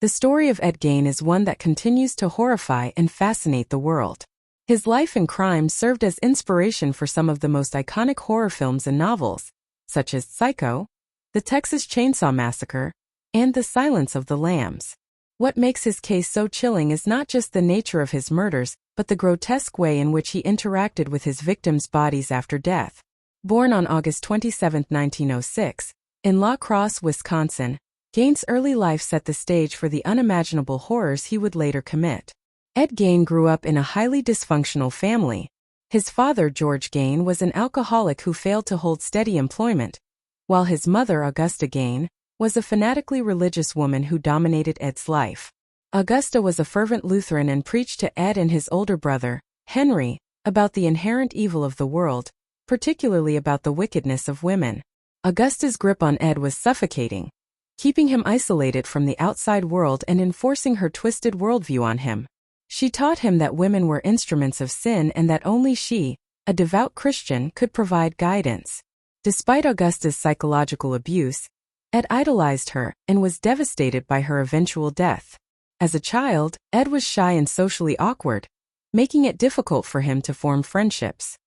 The story of Ed Gein is one that continues to horrify and fascinate the world. His life and crime served as inspiration for some of the most iconic horror films and novels, such as Psycho, The Texas Chainsaw Massacre, and The Silence of the Lambs. What makes his case so chilling is not just the nature of his murders, but the grotesque way in which he interacted with his victims' bodies after death. Born on August 27, 1906, in La Crosse, Wisconsin, Gein's early life set the stage for the unimaginable horrors he would later commit. Ed Gein grew up in a highly dysfunctional family. His father, George Gein, was an alcoholic who failed to hold steady employment, while his mother, Augusta Gein, was a fanatically religious woman who dominated Ed's life. Augusta was a fervent Lutheran and preached to Ed and his older brother, Henry, about the inherent evil of the world, particularly about the wickedness of women. Augusta's grip on Ed was suffocating, keeping him isolated from the outside world and enforcing her twisted worldview on him. She taught him that women were instruments of sin and that only she, a devout Christian, could provide guidance. Despite Augusta's psychological abuse, Ed idolized her and was devastated by her eventual death. As a child, Ed was shy and socially awkward, making it difficult for him to form friendships.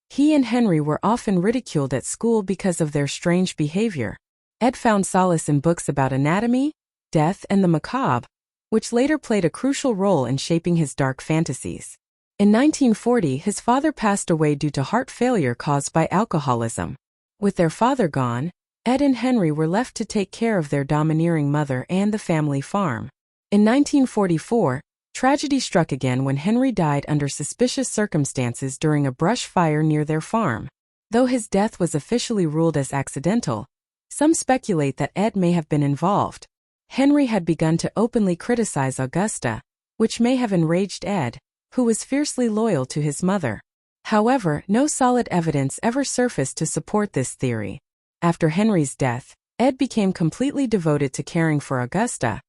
He and Henry were often ridiculed at school because of their strange behavior. Ed found solace in books about anatomy, death, and the macabre, which later played a crucial role in shaping his dark fantasies. In 1940, his father passed away due to heart failure caused by alcoholism. With their father gone, Ed and Henry were left to take care of their domineering mother and the family farm. In 1944, tragedy struck again when Henry died under suspicious circumstances during a brush fire near their farm. Though his death was officially ruled as accidental, some speculate that Ed may have been involved. Henry had begun to openly criticize Augusta, which may have enraged Ed, who was fiercely loyal to his mother. However, no solid evidence ever surfaced to support this theory. After Henry's death, Ed became completely devoted to caring for Augusta,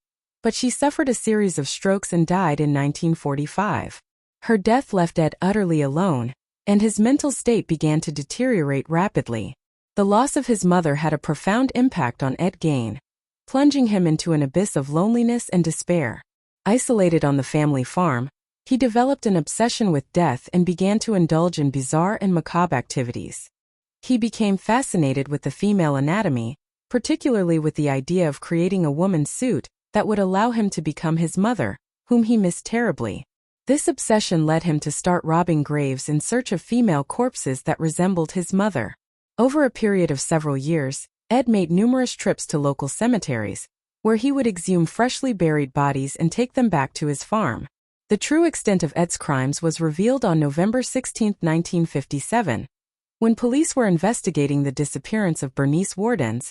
but she suffered a series of strokes and died in 1945. Her death left Ed utterly alone, and his mental state began to deteriorate rapidly. The loss of his mother had a profound impact on Ed Gein, plunging him into an abyss of loneliness and despair. Isolated on the family farm, he developed an obsession with death and began to indulge in bizarre and macabre activities. He became fascinated with the female anatomy, particularly with the idea of creating a woman's suit that would allow him to become his mother, whom he missed terribly. This obsession led him to start robbing graves in search of female corpses that resembled his mother. Over a period of several years, Ed made numerous trips to local cemeteries, where he would exhume freshly buried bodies and take them back to his farm. The true extent of Ed's crimes was revealed on November 16, 1957, when police were investigating the disappearance of Bernice Worden,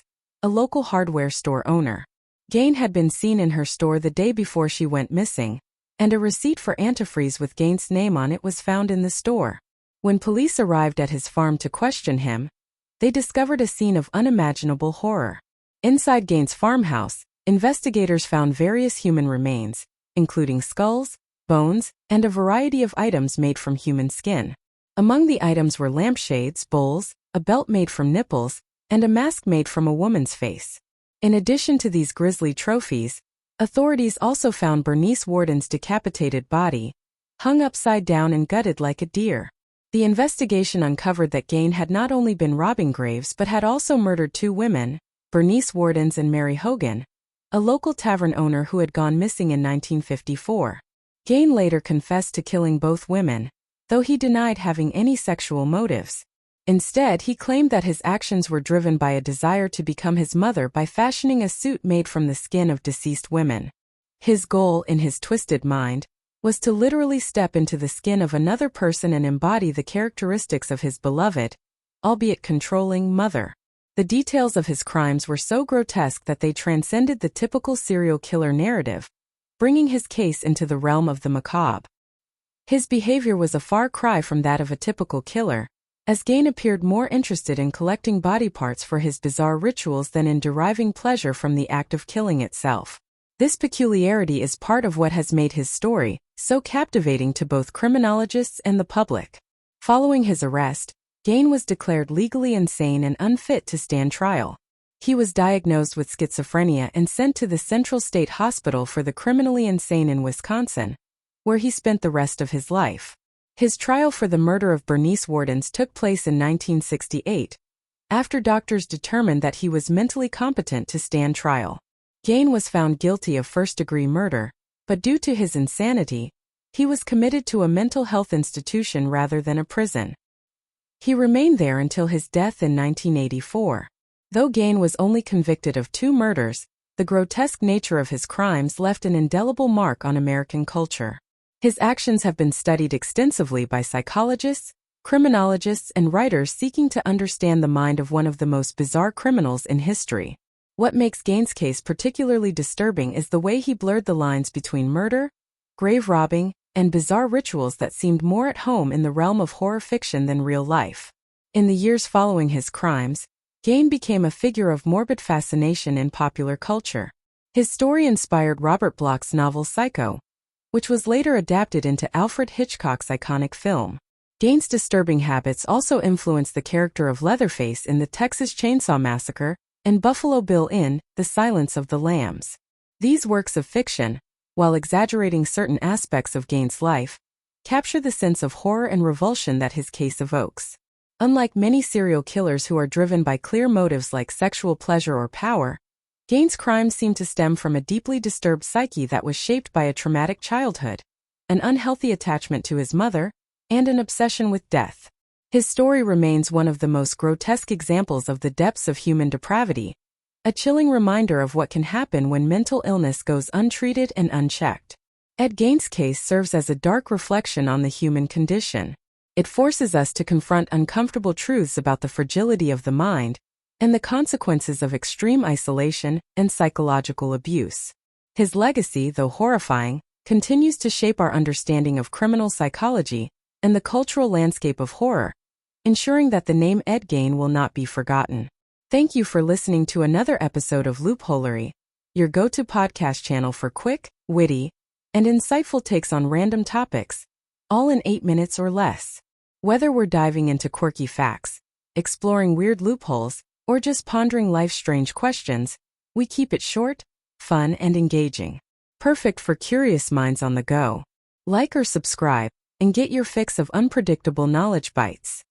a local hardware store owner. Gein had been seen in her store the day before she went missing, and a receipt for antifreeze with Gein's name on it was found in the store. When police arrived at his farm to question him, they discovered a scene of unimaginable horror. Inside Gein's farmhouse, investigators found various human remains, including skulls, bones, and a variety of items made from human skin. Among the items were lampshades, bowls, a belt made from nipples, and a mask made from a woman's face. In addition to these grisly trophies, authorities also found Bernice Worden's decapitated body, hung upside down and gutted like a deer. The investigation uncovered that Gein had not only been robbing graves but had also murdered two women, Bernice Worden and Mary Hogan, a local tavern owner who had gone missing in 1954. Gein later confessed to killing both women, though he denied having any sexual motives. Instead, he claimed that his actions were driven by a desire to become his mother by fashioning a suit made from the skin of deceased women. His goal, in his twisted mind, was to literally step into the skin of another person and embody the characteristics of his beloved, albeit controlling, mother. The details of his crimes were so grotesque that they transcended the typical serial killer narrative, bringing his case into the realm of the macabre. His behavior was a far cry from that of a typical killer, as Gein appeared more interested in collecting body parts for his bizarre rituals than in deriving pleasure from the act of killing itself. This peculiarity is part of what has made his story so captivating to both criminologists and the public. Following his arrest, Gein was declared legally insane and unfit to stand trial. He was diagnosed with schizophrenia and sent to the Central State Hospital for the Criminally Insane in Wisconsin, where he spent the rest of his life. His trial for the murder of Bernice Worden took place in 1968, after doctors determined that he was mentally competent to stand trial. Gein was found guilty of first-degree murder, but due to his insanity, he was committed to a mental health institution rather than a prison. He remained there until his death in 1984. Though Gein was only convicted of 2 murders, the grotesque nature of his crimes left an indelible mark on American culture. His actions have been studied extensively by psychologists, criminologists, and writers seeking to understand the mind of one of the most bizarre criminals in history. What makes Gein's case particularly disturbing is the way he blurred the lines between murder, grave robbing, and bizarre rituals that seemed more at home in the realm of horror fiction than real life. In the years following his crimes, Gein became a figure of morbid fascination in popular culture. His story inspired Robert Bloch's novel Psycho, which was later adapted into Alfred Hitchcock's iconic film. Gein's disturbing habits also influenced the character of Leatherface in the Texas Chainsaw Massacre and Buffalo Bill in The Silence of the Lambs. These works of fiction, while exaggerating certain aspects of Gein's life, capture the sense of horror and revulsion that his case evokes. Unlike many serial killers who are driven by clear motives like sexual pleasure or power, Gein's crimes seem to stem from a deeply disturbed psyche that was shaped by a traumatic childhood, an unhealthy attachment to his mother, and an obsession with death. His story remains one of the most grotesque examples of the depths of human depravity, a chilling reminder of what can happen when mental illness goes untreated and unchecked. Ed Gein's case serves as a dark reflection on the human condition. It forces us to confront uncomfortable truths about the fragility of the mind and the consequences of extreme isolation and psychological abuse. His legacy, though horrifying, continues to shape our understanding of criminal psychology and the cultural landscape of horror, ensuring that the name Ed Gein will not be forgotten. Thank you for listening to another episode of Loopholery, your go-to podcast channel for quick, witty, and insightful takes on random topics, all in 8 minutes or less. Whether we're diving into quirky facts, exploring weird loopholes, or just pondering life's strange questions, we keep it short, fun, and engaging. Perfect for curious minds on the go. Like or subscribe, and get your fix of unpredictable knowledge bites.